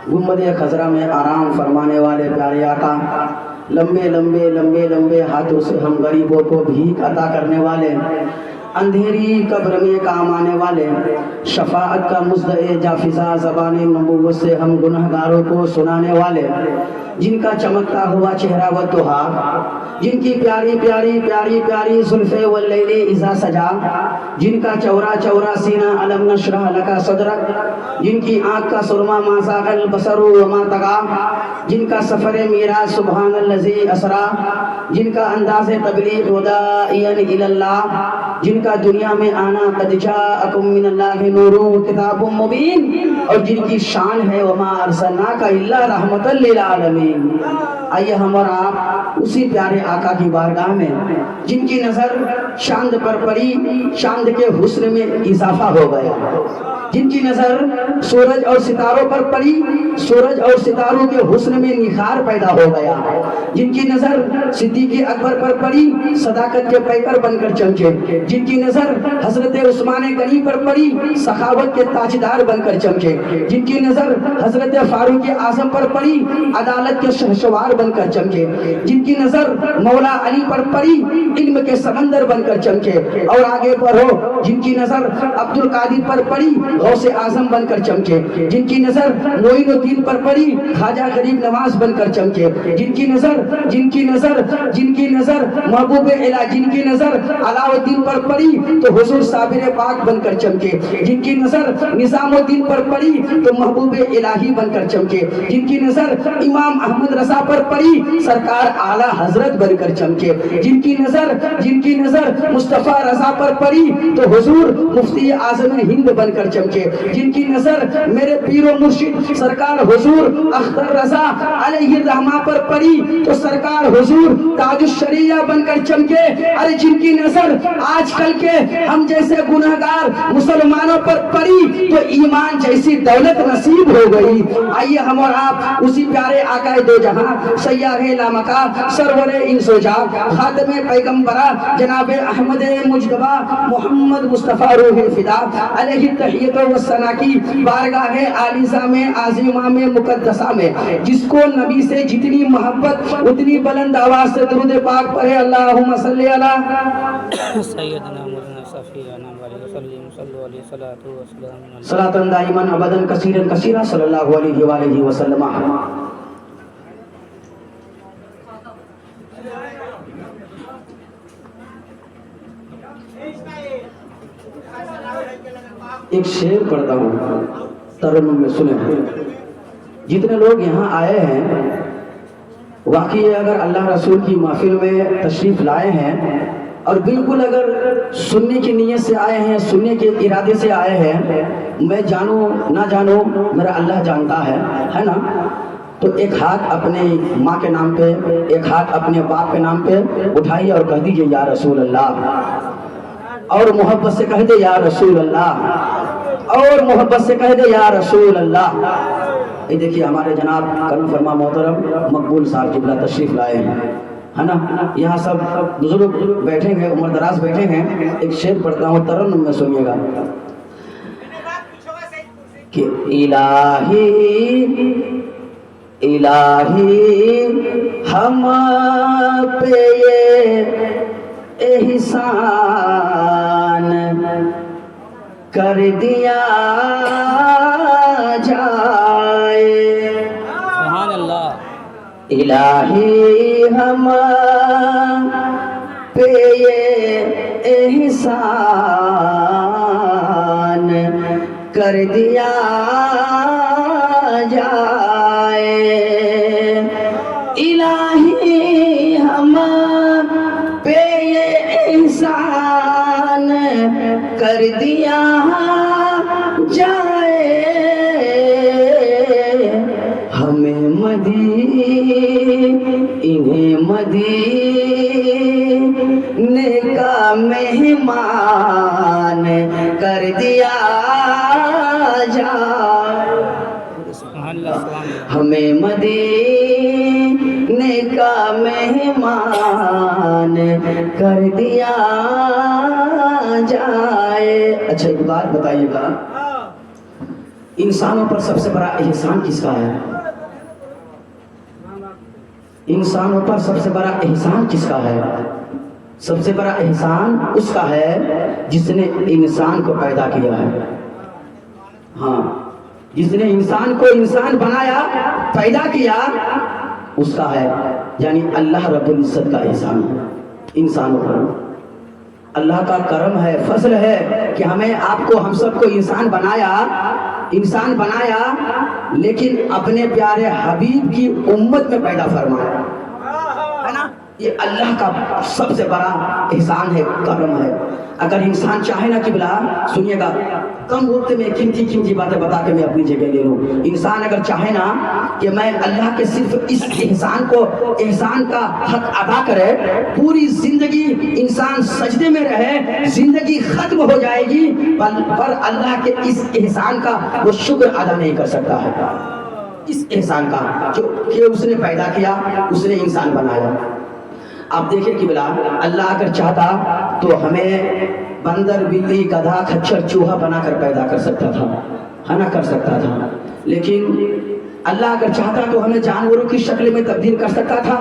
गुम्बद खजरा में आराम फरमाने वाले प्यारे आका, लंबे लंबे लंबे लंबे हाथों से हम गरीबों को भीख अता करने वाले, अंधेरी कब्र में काम आने वाले, शफाअत का मुज़्दए जाफिज़ा ज़बान नबूवत से हम गुनहगारों को सुनाने वाले, जिनका चमकता हुआ चेहरा व दुहा, जिनकी प्यारी प्यारी प्यारी प्यारी जुल्फ़े वल्लैली इज़ा सजा, जिनका चौरा चौरा सीना अलम नशरह लका सदरक, जिनकी आँख का सुरमा मा ज़ाग़ल बसरु व मा तग़ा, जिनका सफ़र मीराज सुब्हानल्लज़ी असरा, जिनका अंदाज़े तबलीग़ व दाइयन इलल्लाह, जिनका दुनिया में आना क़द जाअकुम मिनल्लाहि नूरुन व किताबुम मुबीन, और जिनकी शान है वमा अरसलनाका इल्ला रहमतल लिल आलमीन। आइए हम और आप उसी प्यारे आका की बारगाह में, जिनकी नजर चांद पर पड़ी, चांद के हुस्न में इजाफा हो गया, जिनकी नजर सूरज और सितारों पर पड़ी, सूरज और सितारों के हुस्न में निखार पैदा हो गया, जिनकी नजर सिद्दीक़ अकबर पर पड़ी, सदाकत के पैकर बनकर चमके, जिनकी नजर हजरत उस्मान गनी पर पड़ी, सखावत के ताजदार बनकर चमके, जिनकी नजर हजरत फारूक आजम पर पड़ी, अदालत के शहसवार बनकर चमके, जिनकी नजर मौला अली पर पड़ी, इल्म के समंदर बनकर चमके, और आगे बढ़ो, जिनकी नजर अब्दुल कादिर पर पड़ी, गौसे आजम बनकर चमके, जिनकी नजर मोइनुद्दीन पर पड़ी, ख्वाजा गरीब नवाज बनकर चमके, जिनकी नजर महबूब इला, जिनकी नजर अलाउद्दीन पर पड़ी तो हुजूर साबिर पाक बनकर चमके, जिनकी नजर निजामुद्दीन पर पड़ी तो महबूब इलाही बनकर चमके, जिनकी नजर इमाम अहमद रजा पर पड़ी, सरकार आला हजरत बनकर चमके, जिनकी नजर मुस्तफा रजा पर पड़ी तो हुजूर मुफ्ती आज़म हिंद बनकर चमके, जिनकी नजर मेरे पीरो मुर्शिद सरकार हुजूर अख्तर रजा अलैहि रहमा पर पड़ी तो सरकार हुजूर ताजुश शरिया बनकर चमके। अरे जिनकी नजर आजकल के हम जैसे गुनहगार मुसलमानों पर पड़ी तो ईमान जैसी दौलत नसीब हो गई। आइए हम और आप उसी प्यारे आकाए दो जहां सय्यारे लामका सरवरे इंसोजा खातमे पैगंबरा जनाबे अहमद मुजतबा मोहम्मद मुस्तफा रूह फिदा अलैहि तहियत व सना की बारगाह आलिसा में आजिमा में मुकद्दसा में, जिसको नबी से जितनी मोहब्बत उतनी बुलंद आवाज से दुरूद पाक पढ़े। अल्लाहुम्मा सल्ली अला सय्यदना मौलाना सफीना व सल्लिम सल्लु अलैहि सलातु व सलाम सलातन दाइमन अबदन कसीरन कसीरा सल्लल्लाहु अलैहि वसल्लम। एक शेर पढ़ता हूँ, तरन्नुम में सुने। जितने लोग यहाँ आए हैं, वाकई अगर अल्लाह रसूल की महफिल में तशरीफ लाए हैं और बिल्कुल अगर सुनने की नीयत से आए हैं, सुनने के इरादे से आए हैं, मैं जानूं ना जानूं मेरा अल्लाह जानता है ना, तो एक हाथ अपने माँ के नाम पे, एक हाथ अपने बाप के नाम पे उठाइए और कह दीजिए या रसूल अल्लाह, और मोहब्बत से कह दे या रसूल अल्लाह, और मोहब्बत से कह दे या रसूल अल्लाह। ये देखिए हमारे जनाब करम फरमा मोहतरम मकबूल साहब किबला तशरीफ लाए हैं, है ना। यहाँ सब बुजुर्ग बैठे हैं, उम्र दराज बैठे हैं। एक शेर पढ़ता हूँ, तरन्नुम में सुनिएगा कि इलाही इलाही हम पे ये एहसान कर दिया जाए, सुभान अल्लाह। इलाही हम पे ये एहसान कर दिया जाए, इलाही हम पे ये एहसान कर दिया जाए, हमें मदी इन्हें मदीने का मेहमान कर दिया जाए, हमें मदीने का मेहमान कर दिया जाए। अच्छा एक बात बताइएगा, इंसानों पर सबसे बड़ा एहसान किसका है? इंसानों पर सबसे बड़ा एहसान किसका है? सबसे बड़ा एहसान उसका है जिसने इंसान को पैदा किया है। हाँ, जिसने इंसान को इंसान बनाया, पैदा किया, उसका है, यानी अल्लाह रब्बुल इज्जत का एहसान है इंसानों पर। अल्लाह का करम है, फजल है कि हमें आपको हम सबको इंसान बनाया, लेकिन अपने प्यारे हबीब की उम्मत में पैदा फरमाया, है ना। ये अल्लाह का सबसे बड़ा एहसान है, करम है। अगर इंसान चाहे ना कि बिला, सुनिएगा, कम वक्त में कीमती बातें बता के मैं अपनी जगह ले लूँ। इंसान अगर चाहे ना कि मैं अल्लाह के सिर्फ इस एहसान का हक अदा करे, पूरी जिंदगी इंसान सजदे में रहे, जिंदगी खत्म हो जाएगी, पर अल्लाह के इस एहसान का वो शुक्र अदा नहीं कर सकता है। इस एहसान का जो कि उसने पैदा किया, उसने इंसान बनाया। आप देखिए कि बिला, अल्लाह अगर चाहता तो हमें बंदर, बिल्ली, गधा, खच्चर, चूहा बनाकर पैदा कर सकता था, है ना, कर सकता था। लेकिन अल्लाह अगर चाहता तो हमें जानवरों की शक्ल में तब्दील कर सकता था।